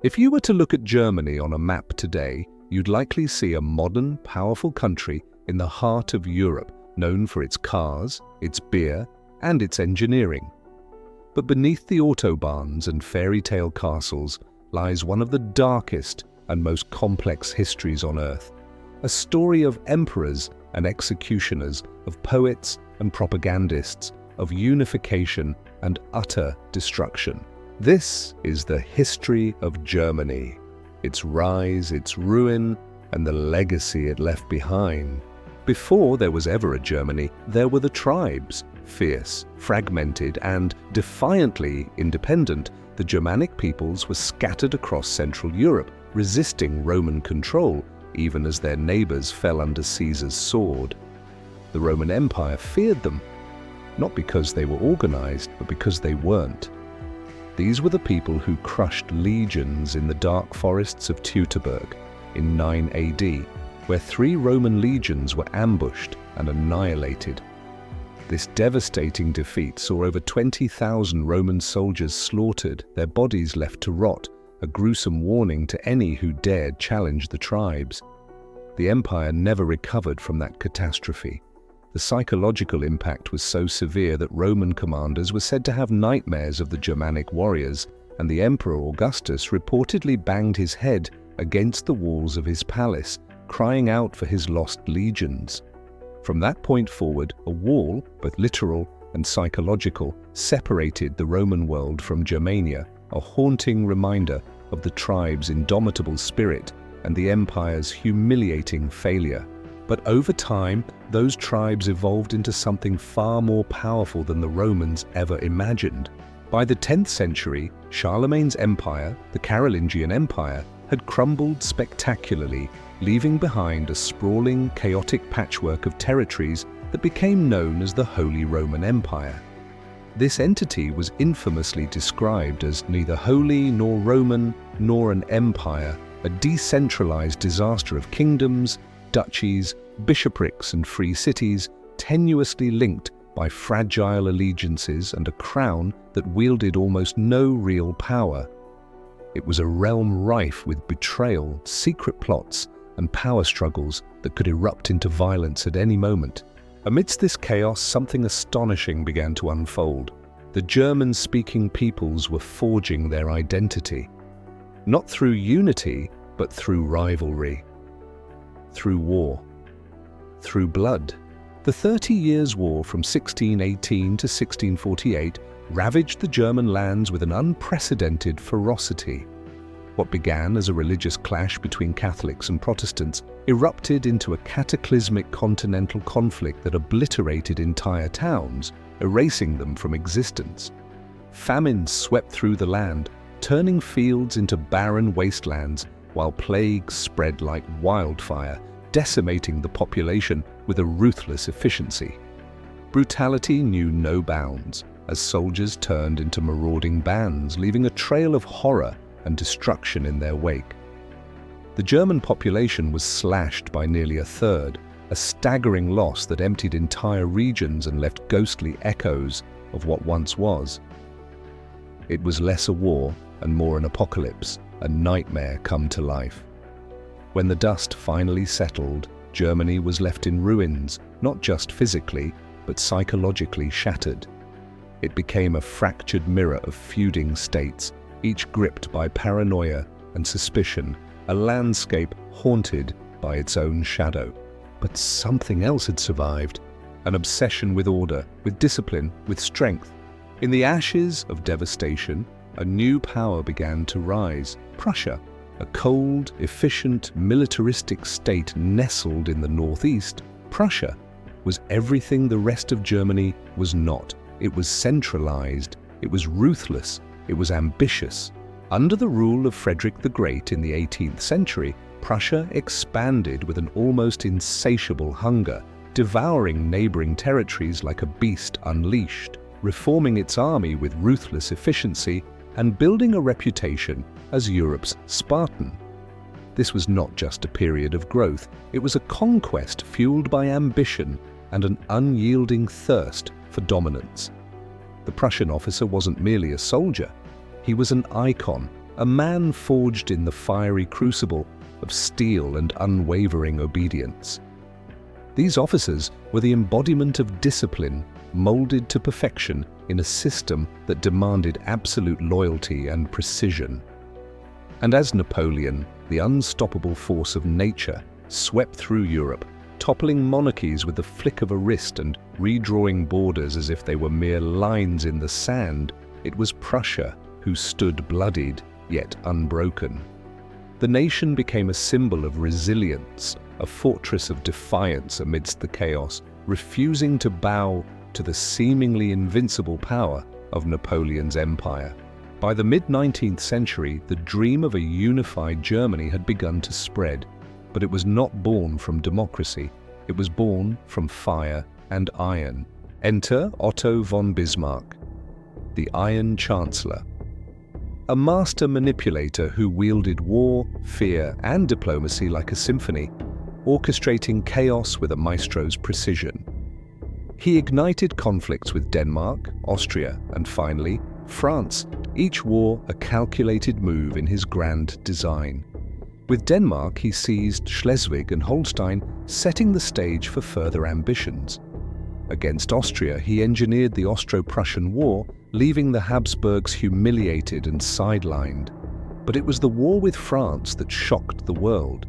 If you were to look at Germany on a map today, you'd likely see a modern, powerful country in the heart of Europe, known for its cars, its beer, and its engineering. But beneath the autobahns and fairy tale castles lies one of the darkest and most complex histories on Earth. A story of emperors and executioners, of poets and propagandists, of unification and utter destruction. This is the history of Germany, its rise, its ruin, and the legacy it left behind. Before there was ever a Germany, there were the tribes. Fierce, fragmented, and defiantly independent, the Germanic peoples were scattered across Central Europe, resisting Roman control, even as their neighbors fell under Caesar's sword. The Roman Empire feared them, not because they were organized, but because they weren't. These were the people who crushed legions in the dark forests of Teutoburg in 9 AD, where 3 Roman legions were ambushed and annihilated. This devastating defeat saw over 20,000 Roman soldiers slaughtered, their bodies left to rot, a gruesome warning to any who dared challenge the tribes. The empire never recovered from that catastrophe. The psychological impact was so severe that Roman commanders were said to have nightmares of the Germanic warriors, and the Emperor Augustus reportedly banged his head against the walls of his palace, crying out for his lost legions. From that point forward, a wall, both literal and psychological, separated the Roman world from Germania, a haunting reminder of the tribe's indomitable spirit and the empire's humiliating failure. But over time, those tribes evolved into something far more powerful than the Romans ever imagined. By the 10th century, Charlemagne's empire, the Carolingian Empire, had crumbled spectacularly, leaving behind a sprawling, chaotic patchwork of territories that became known as the Holy Roman Empire. This entity was infamously described as neither holy nor Roman nor an empire, a decentralized disaster of kingdoms, duchies, bishoprics, and free cities, tenuously linked by fragile allegiances and a crown that wielded almost no real power. It was a realm rife with betrayal, secret plots, and power struggles that could erupt into violence at any moment. Amidst this chaos, something astonishing began to unfold. The German-speaking peoples were forging their identity, not through unity, but through rivalry, through war, through blood. The 30 Years' War from 1618 to 1648 ravaged the German lands with an unprecedented ferocity. What began as a religious clash between Catholics and Protestants erupted into a cataclysmic continental conflict that obliterated entire towns, erasing them from existence. Famine swept through the land, turning fields into barren wastelands, while plague spread like wildfire, decimating the population with a ruthless efficiency. Brutality knew no bounds, as soldiers turned into marauding bands, leaving a trail of horror and destruction in their wake. The German population was slashed by nearly a third, a staggering loss that emptied entire regions and left ghostly echoes of what once was. It was less a war and more an apocalypse, a nightmare come to life. When the dust finally settled, Germany was left in ruins, not just physically, but psychologically shattered. It became a fractured mirror of feuding states, each gripped by paranoia and suspicion, a landscape haunted by its own shadow. But something else had survived, an obsession with order, with discipline, with strength. In the ashes of devastation, a new power began to rise: Prussia, a cold, efficient, militaristic state nestled in the northeast. Prussia was everything the rest of Germany was not. It was centralized, it was ruthless, it was ambitious. Under the rule of Frederick the Great in the 18th century, Prussia expanded with an almost insatiable hunger, devouring neighboring territories like a beast unleashed, reforming its army with ruthless efficiency, and building a reputation as Europe's Spartan. This was not just a period of growth, it was a conquest fueled by ambition and an unyielding thirst for dominance. The Prussian officer wasn't merely a soldier, he was an icon, a man forged in the fiery crucible of steel and unwavering obedience. These officers were the embodiment of discipline, molded to perfection in a system that demanded absolute loyalty and precision. And as Napoleon, the unstoppable force of nature, swept through Europe, toppling monarchies with the flick of a wrist and redrawing borders as if they were mere lines in the sand, it was Prussia who stood bloodied yet unbroken. The nation became a symbol of resilience, a fortress of defiance amidst the chaos, refusing to bow to the seemingly invincible power of Napoleon's empire. By the mid-19th century, the dream of a unified Germany had begun to spread, but it was not born from democracy. It was born from fire and iron. Enter Otto von Bismarck, the Iron Chancellor. A master manipulator who wielded war, fear, and diplomacy like a symphony, orchestrating chaos with a maestro's precision. He ignited conflicts with Denmark, Austria, and finally, France, each war a calculated move in his grand design. With Denmark, he seized Schleswig and Holstein, setting the stage for further ambitions. Against Austria, he engineered the Austro-Prussian War, leaving the Habsburgs humiliated and sidelined. But it was the war with France that shocked the world.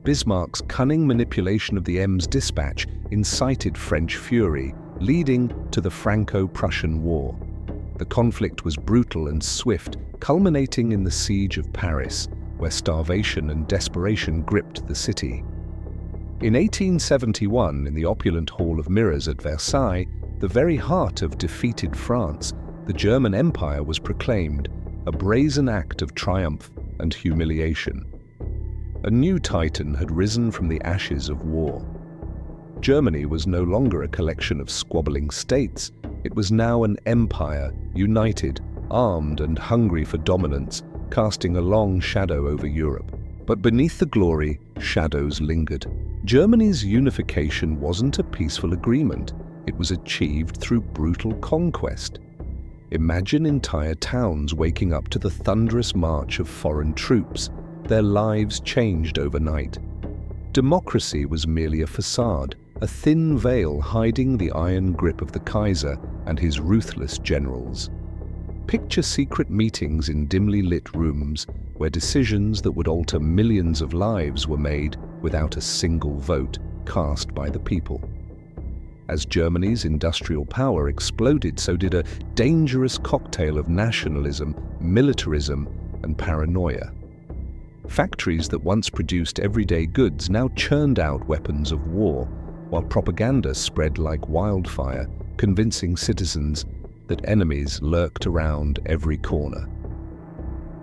Bismarck's cunning manipulation of the Ems dispatch incited French fury, leading to the Franco-Prussian War. The conflict was brutal and swift, culminating in the siege of Paris, where starvation and desperation gripped the city. In 1871, in the opulent Hall of Mirrors at Versailles, the very heart of defeated France, the German Empire was proclaimed, a brazen act of triumph and humiliation. A new titan had risen from the ashes of war. Germany was no longer a collection of squabbling states. It was now an empire, united, armed and hungry for dominance, casting a long shadow over Europe. But beneath the glory, shadows lingered. Germany's unification wasn't a peaceful agreement. It was achieved through brutal conquest. Imagine entire towns waking up to the thunderous march of foreign troops. Their lives changed overnight. Democracy was merely a facade, a thin veil hiding the iron grip of the Kaiser and his ruthless generals. Picture secret meetings in dimly lit rooms where decisions that would alter millions of lives were made without a single vote cast by the people. As Germany's industrial power exploded, so did a dangerous cocktail of nationalism, militarism, and paranoia. Factories that once produced everyday goods now churned out weapons of war, while propaganda spread like wildfire, convincing citizens that enemies lurked around every corner.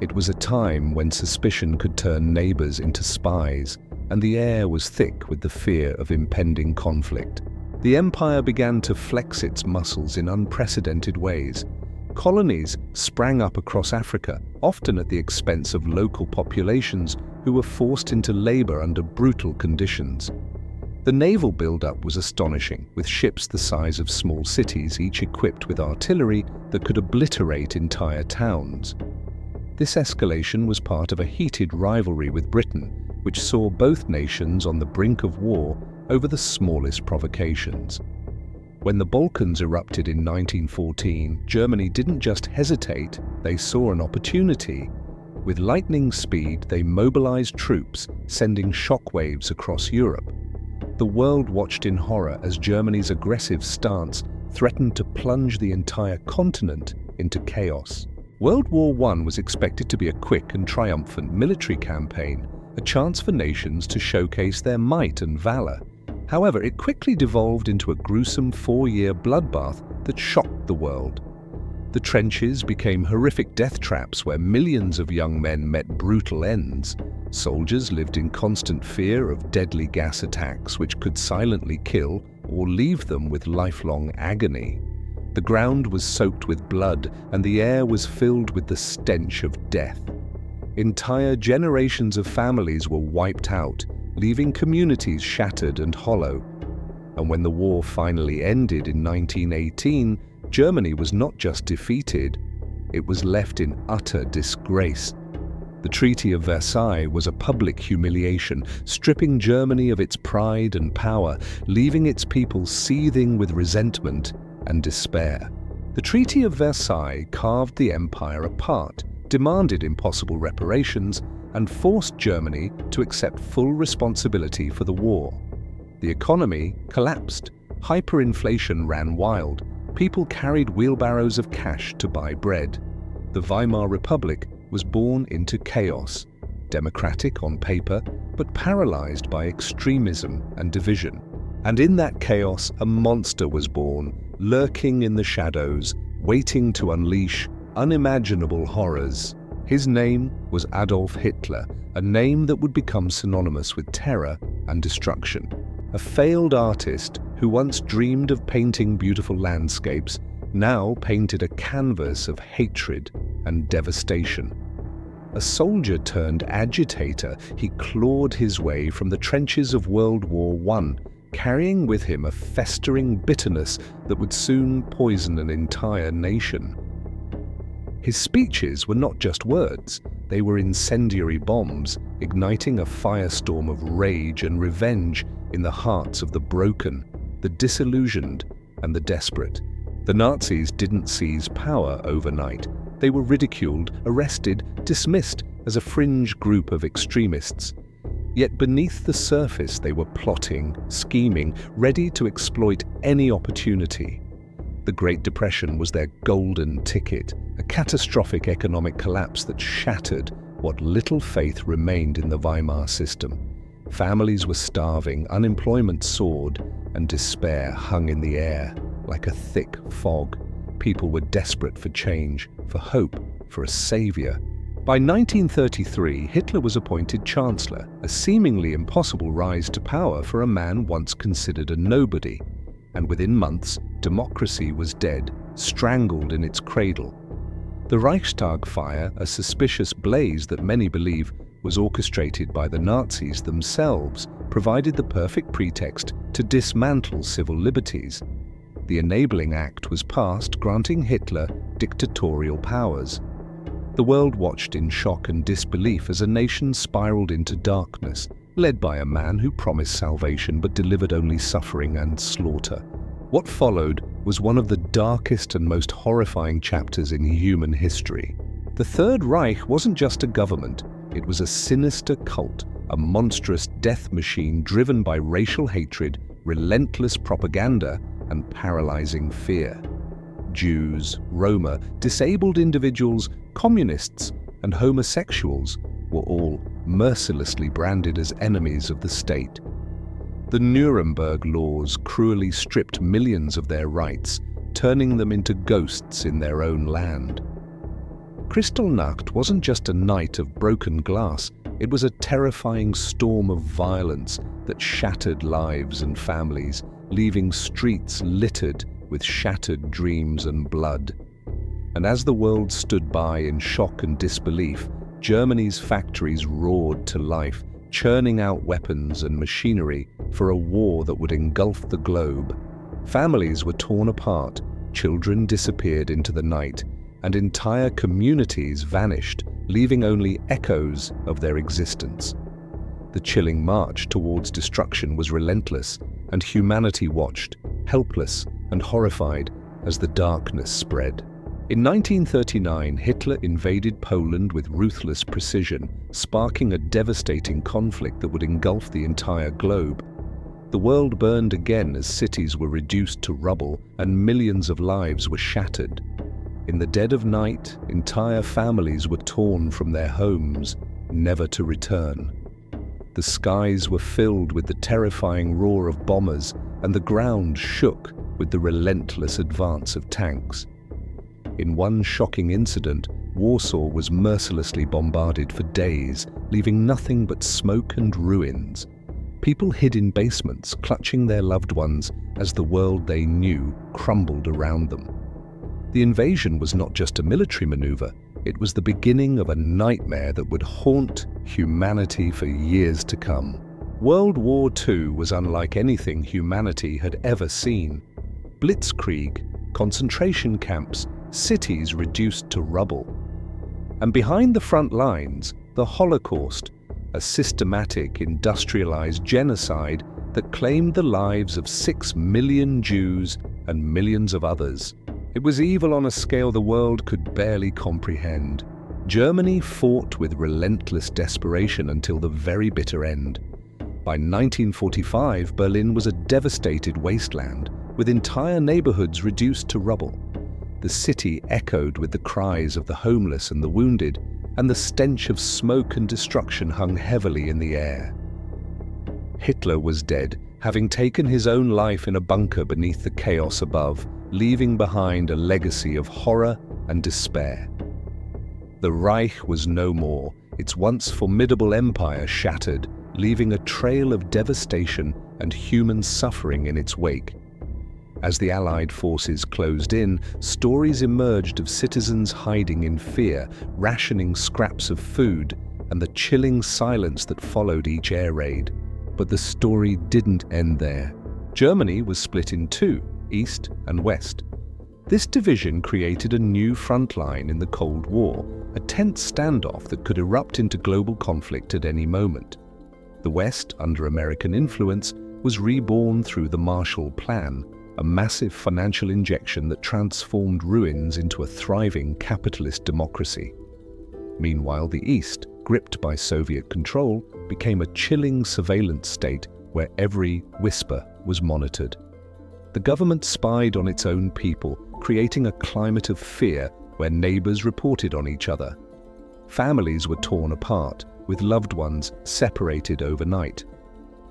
It was a time when suspicion could turn neighbors into spies, and the air was thick with the fear of impending conflict. The empire began to flex its muscles in unprecedented ways. Colonies sprang up across Africa, often at the expense of local populations who were forced into labor under brutal conditions. The naval buildup was astonishing, with ships the size of small cities, each equipped with artillery that could obliterate entire towns. This escalation was part of a heated rivalry with Britain, which saw both nations on the brink of war over the smallest provocations. When the Balkans erupted in 1914, Germany didn't just hesitate, they saw an opportunity. With lightning speed, they mobilized troops, sending shockwaves across Europe. The world watched in horror as Germany's aggressive stance threatened to plunge the entire continent into chaos. World War I was expected to be a quick and triumphant military campaign, a chance for nations to showcase their might and valor. However, it quickly devolved into a gruesome 4-year bloodbath that shocked the world. The trenches became horrific death traps where millions of young men met brutal ends. Soldiers lived in constant fear of deadly gas attacks which could silently kill or leave them with lifelong agony. The ground was soaked with blood and the air was filled with the stench of death. Entire generations of families were wiped out, leaving communities shattered and hollow. And when the war finally ended in 1918, Germany was not just defeated, it was left in utter disgrace. The Treaty of Versailles was a public humiliation, stripping Germany of its pride and power, leaving its people seething with resentment and despair. The Treaty of Versailles carved the empire apart, demanded impossible reparations, and forced Germany to accept full responsibility for the war. The economy collapsed. Hyperinflation ran wild. People carried wheelbarrows of cash to buy bread. The Weimar Republic was born into chaos, democratic on paper, but paralyzed by extremism and division. And in that chaos, a monster was born, lurking in the shadows, waiting to unleash unimaginable horrors. His name was Adolf Hitler, a name that would become synonymous with terror and destruction. A failed artist who once dreamed of painting beautiful landscapes now painted a canvas of hatred and devastation. A soldier turned agitator, he clawed his way from the trenches of World War I, carrying with him a festering bitterness that would soon poison an entire nation. His speeches were not just words, they were incendiary bombs, igniting a firestorm of rage and revenge in the hearts of the broken, the disillusioned, and the desperate. The Nazis didn't seize power overnight. They were ridiculed, arrested, dismissed as a fringe group of extremists. Yet beneath the surface they were plotting, scheming, ready to exploit any opportunity. The Great Depression was their golden ticket, a catastrophic economic collapse that shattered what little faith remained in the Weimar system. Families were starving, unemployment soared, and despair hung in the air like a thick fog. People were desperate for change, for hope, for a savior. By 1933, Hitler was appointed Chancellor, a seemingly impossible rise to power for a man once considered a nobody. And within months, democracy was dead, strangled in its cradle. The Reichstag fire, a suspicious blaze that many believe was orchestrated by the Nazis themselves, provided the perfect pretext to dismantle civil liberties. The Enabling Act was passed, granting Hitler dictatorial powers. The world watched in shock and disbelief as a nation spiraled into darkness, led by a man who promised salvation but delivered only suffering and slaughter. What followed was one of the darkest and most horrifying chapters in human history. The Third Reich wasn't just a government, it was a sinister cult, a monstrous death machine driven by racial hatred, relentless propaganda, and paralyzing fear. Jews, Roma, disabled individuals, communists, and homosexuals were all mercilessly branded as enemies of the state. The Nuremberg laws cruelly stripped millions of their rights, turning them into ghosts in their own land. Kristallnacht wasn't just a night of broken glass, it was a terrifying storm of violence that shattered lives and families, leaving streets littered with shattered dreams and blood. And as the world stood by in shock and disbelief, Germany's factories roared to life, churning out weapons and machinery for a war that would engulf the globe. Families were torn apart, children disappeared into the night, and entire communities vanished, leaving only echoes of their existence. The chilling march towards destruction was relentless, and humanity watched, helpless and horrified, as the darkness spread. In 1939, Hitler invaded Poland with ruthless precision, sparking a devastating conflict that would engulf the entire globe. The world burned again as cities were reduced to rubble and millions of lives were shattered. In the dead of night, entire families were torn from their homes, never to return. The skies were filled with the terrifying roar of bombers, and the ground shook with the relentless advance of tanks. In one shocking incident, Warsaw was mercilessly bombarded for days, leaving nothing but smoke and ruins. People hid in basements, clutching their loved ones as the world they knew crumbled around them. The invasion was not just a military maneuver, it was the beginning of a nightmare that would haunt humanity for years to come. World War II was unlike anything humanity had ever seen. Blitzkrieg, concentration camps, cities reduced to rubble. And behind the front lines, the Holocaust, a systematic, industrialized genocide that claimed the lives of 6 million Jews and millions of others. It was evil on a scale the world could barely comprehend. Germany fought with relentless desperation until the very bitter end. By 1945, Berlin was a devastated wasteland, with entire neighborhoods reduced to rubble. The city echoed with the cries of the homeless and the wounded, and the stench of smoke and destruction hung heavily in the air. Hitler was dead, having taken his own life in a bunker beneath the chaos above, leaving behind a legacy of horror and despair. The Reich was no more, its once formidable empire shattered, leaving a trail of devastation and human suffering in its wake. As the Allied forces closed in, stories emerged of citizens hiding in fear, rationing scraps of food, and the chilling silence that followed each air raid. But the story didn't end there. Germany was split in two, East and West. This division created a new front line in the Cold War, a tense standoff that could erupt into global conflict at any moment. The West, under American influence, was reborn through the Marshall Plan, a massive financial injection that transformed ruins into a thriving capitalist democracy. Meanwhile, the East, gripped by Soviet control, became a chilling surveillance state where every whisper was monitored. The government spied on its own people, creating a climate of fear where neighbors reported on each other. Families were torn apart, with loved ones separated overnight.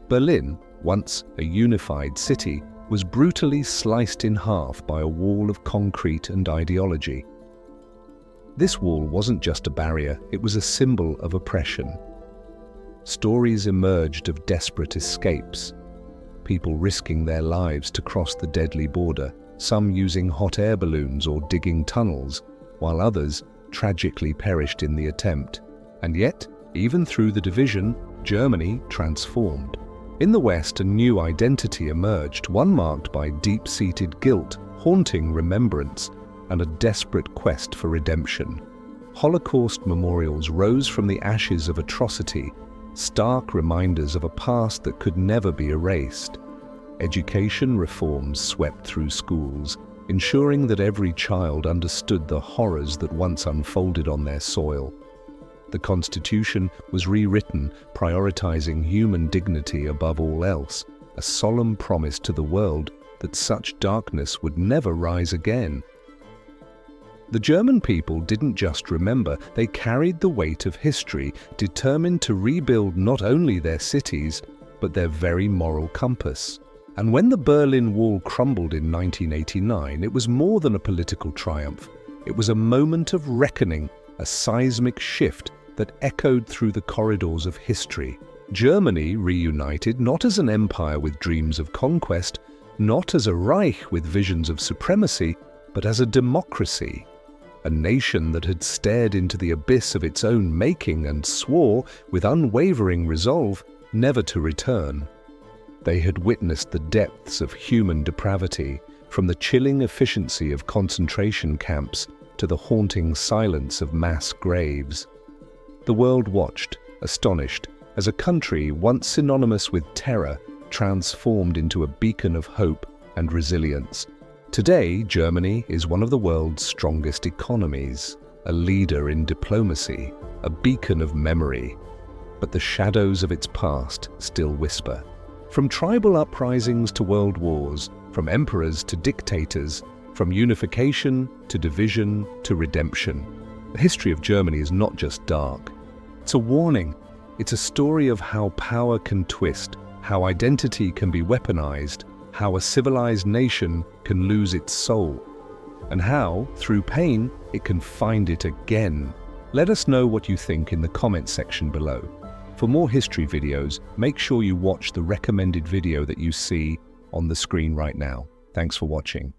Berlin, once a unified city, was brutally sliced in half by a wall of concrete and ideology. This wall wasn't just a barrier, it was a symbol of oppression. Stories emerged of desperate escapes, people risking their lives to cross the deadly border, some using hot air balloons or digging tunnels, while others tragically perished in the attempt. And yet, even through the division, Germany transformed. In the West, a new identity emerged, one marked by deep-seated guilt, haunting remembrance, and a desperate quest for redemption. Holocaust memorials rose from the ashes of atrocity, stark reminders of a past that could never be erased. Education reforms swept through schools, ensuring that every child understood the horrors that once unfolded on their soil. The Constitution was rewritten, prioritizing human dignity above all else, a solemn promise to the world that such darkness would never rise again. The German people didn't just remember, they carried the weight of history, determined to rebuild not only their cities, but their very moral compass. And when the Berlin Wall crumbled in 1989, it was more than a political triumph. It was a moment of reckoning, a seismic shift that echoed through the corridors of history. Germany reunited not as an empire with dreams of conquest, not as a Reich with visions of supremacy, but as a democracy. A nation that had stared into the abyss of its own making and swore, with unwavering resolve, never to return. They had witnessed the depths of human depravity, from the chilling efficiency of concentration camps to the haunting silence of mass graves. The world watched, astonished, as a country once synonymous with terror transformed into a beacon of hope and resilience. Today, Germany is one of the world's strongest economies, a leader in diplomacy, a beacon of memory. But the shadows of its past still whisper. From tribal uprisings to world wars, from emperors to dictators, from unification to division to redemption. The history of Germany is not just dark. It's a warning. It's a story of how power can twist, how identity can be weaponized, how a civilized nation can lose its soul, and how, through pain, it can find it again. Let us know what you think in the comment section below. For more history videos, make sure you watch the recommended video that you see on the screen right now. Thanks for watching.